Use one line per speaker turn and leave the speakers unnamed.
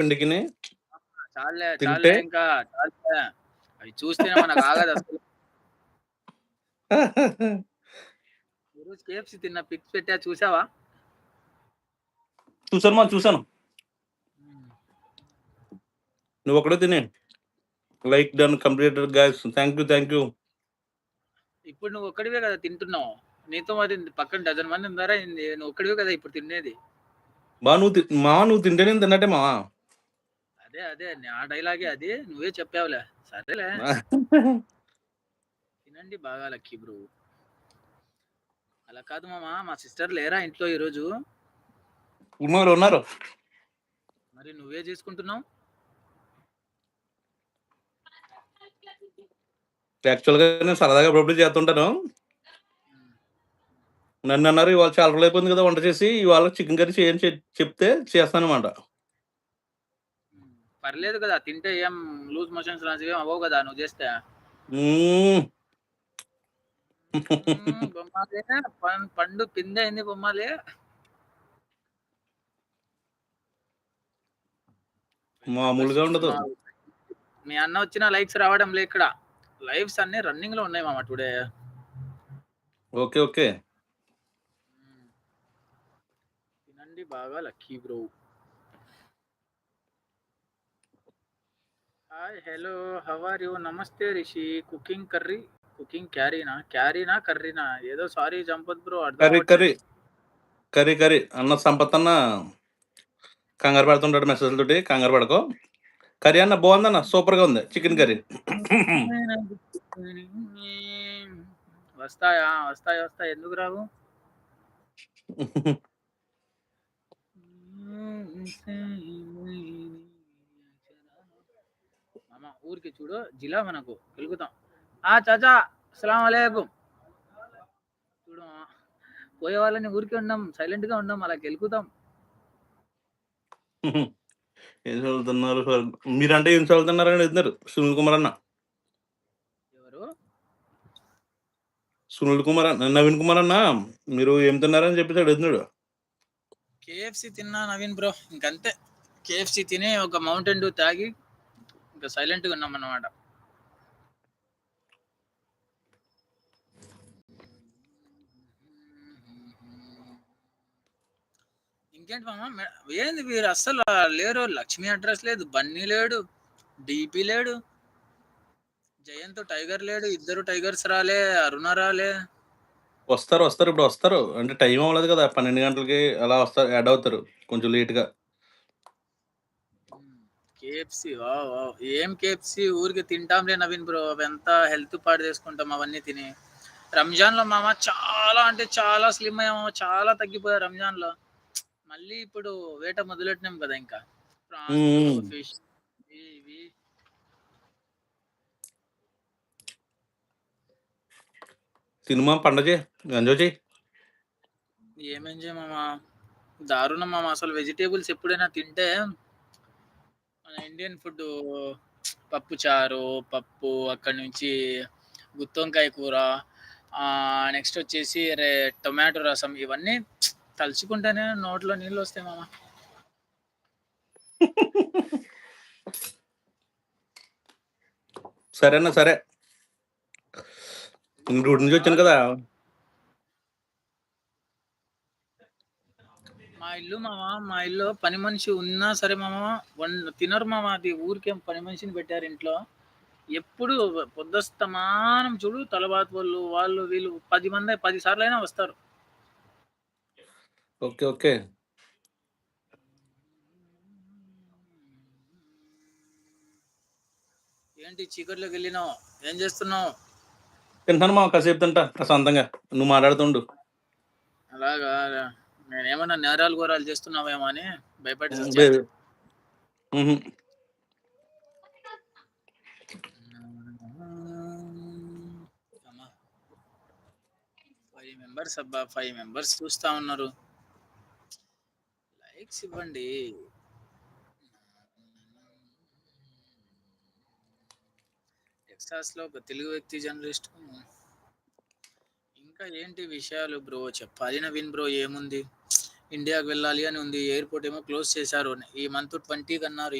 పిండికిని
చాలులే,
తింటే
చాలులే ఇంకా చాలులే. అవి చూస్తేనే మనకు ఆగదు అసలు. ఈరోజు కేఎఫ్‌సి తిన్న పిక్స్ పెట్టా చూసావా?
చూసాను. నువ్వొక్కడే తినేయి. Like done completed guys. Thank you.
ఇప్పుడు నువ్వు ఒక్కడివే కదా తింటున్నావు. నీతో మరి పక్కన డజన్ మంది ఉన్నారా ఏంది? నువ్వు ఒక్కడివే కదా ఇప్పుడు తినేది.
నువ్వు తింటే నేను తిన్నట్టే మావా.
అదే నా డైలాగే అది. నువ్వే చెప్పావులే. సరేలే. తినండి బాగా లక్కీ బ్రో. అలా కాదు మామ, మా సిస్టర్ లేరా ఇంట్లో ఈరోజు?
ఉన్నారు.
మరి నువ్వే చేసుకుంటున్నావు?
యాక్చువల్‌గా నేను సరదాగా అప్పుడప్పుడు చేస్తుంటాను. నన్ను అన్నారు ఇవాళ చాలా రోజులు అయిపోయింది కదా వంట చేసి, ఇవాళ చికెన్ కర్రీ చేయని చెప్తే చేస్తానన్నమాట.
పర్లేదు కదా, తింటే ఏం లూజ్ మోషన్స్ లాంటివి ఏం అవ్వవు కదా నువ్వు చేస్తే. బొమ్మాలే, పండు పిందె అయింది బొమ్మాలే.
మామూలుగా ఉండదు.
మీ అన్న వచ్చిన లైక్స్ రావడం లే ఇక్కడ. లైవ్స్ అన్ని రన్నింగ్ లో ఉన్నాయి మామ టుడే.
ఓకే.
తినండి బాగా lucky bro. Hi hello how are you? నమస్తే రిషి. కుకింగ్ క్యారీనా కర్రీనా ఏదో సారీ సంపత్ బ్రో అర్థం అవ్వట్లేదు.
కర్రీ అన్న సంపత్ అన్న కంగారు పడుతుంటాడు మెసేజ్ తోటి. కంగారు పడుకో. కర్రీ అన్న బాగుందన్న, సూపర్ గా ఉంది చికెన్ కర్రీ.
వస్తాయి ఎందుకు రావు? మామ ఊరికి చూడు జిలా మనకు గెలుగుతాం. చాచా అస్సలాం అలైకుం. చూడు పోయే వాళ్ళని ఊరికి ఉండం, సైలెంట్ గా ఉండం, అలా గెలుకుతాం.
ఏం చదువుతున్నారు మీరంటే? ఏం చదువుతున్నారని అడుగుతున్నారు సునీల్ కుమార్ అన్న.
ఎవరు?
సునీల్ కుమార్ అన్న, నవీన్ కుమార్ అన్న మీరు ఏం తిన్నారని చెప్పేసి అడుగుతున్నాడు.
కేఎఫ్సి తిన్నా నవీన్ బ్రో, ఇంకంతే. కేఎఫ్సి తిని ఒక మౌంటైన్ డ్యూ తాగి ఇంకా సైలెంట్ గా ఉన్నాం అన్నమాట. ఇంకేంటి మామ, ఏంది వీరు అస్సలు లేరు? లక్ష్మి అడ్రస్ లేదు, బన్నీ లేడు, డిపి లేడు, జయంత్ టైగర్ లేడు, ఇద్దరు టైగర్స్ రాలే, అరుణ రాలే.
వస్తారు ఇప్పుడు వస్తారు. అంటే టైం అవ్వలేదు కదా, 12 గంటలకి అలా వస్తారు, యాడ్ అవుతారు కొంచెం లేట్గా.
కేఎఫ్సి ఏం కేఎఫ్సి ఊరికి తింటాంలే నవీన్ బ్రో, ఎంత హెల్త్ పాడు చేసుకుంటాం అవన్నీ తిని. రంజాన్ లో మామ చాలా అంటే చాలా స్లిమ్ అయ్యాము, చాలా తగ్గిపోయా రంజాన్ లో. మళ్ళీ ఇప్పుడు వేట మొదలెట్టినాం కదా, ఇంకా ప్రాన్స్ ఫిష్ ఇవి.
సినిమా పండగ ఎంజాయ్ చేయి.
ఏం ఎంజాయ్ మామ, దారుణం మామ. అసలు వెజిటేబుల్స్ ఎప్పుడైనా తింటే మన ఇండియన్ ఫుడ్, పప్పు చారు, పప్పు, అక్కడి నుంచి గుత్తొంకాయ కూర, నెక్స్ట్ వచ్చేసి టొమాటో రసం, ఇవన్నీ తలుచుకుంటేనే నోట్లో నీళ్ళు వస్తాయి మామ.
సరేనా? సరే, రోడ్ నుంచి వచ్చాను కదా.
మా ఇల్లు పని మనిషి ఉన్నా సరే మామ తినరు మామ. అది ఊరికేం పని మనిషిని పెట్టారు ఇంట్లో. ఎప్పుడు పొద్దుస్తమానం చూడు తలబాత్ వాళ్ళు వీళ్ళు 10 సార్లు అయినా వస్తారు.
ఓకే.
ఏంటి చీకట్లోకి వెళ్ళినావు? ఏం చేస్తున్నావు?
తింటాను మా, కాసేపు తింటా ప్రశాంతంగా, నువ్వు మాట్లాడుతుండు.
అలాగా, నేనేమన్నా నేరాలు ఘోరాలు చేస్తున్నావేమో అని భయపడి వచ్చాను. అబ్బా 5 మెంబర్స్ చూస్తా ఉన్నారు. లైక్స్ ఇవ్వండి. టెక్సాస్ లో ఒక తెలుగు వ్యక్తి జర్నలిస్ట్. ఇంకా ఏంటి విషయాలు బ్రో? చెప్పాలి నవీన్ బ్రో. ఏముంది, ఇండియాకి వెళ్ళాలి అని ఉంది. ఎయిర్‌పోర్ట్ ఏమో క్లోజ్ చేశారు. ఈ మంత్ 20కి అన్నారు.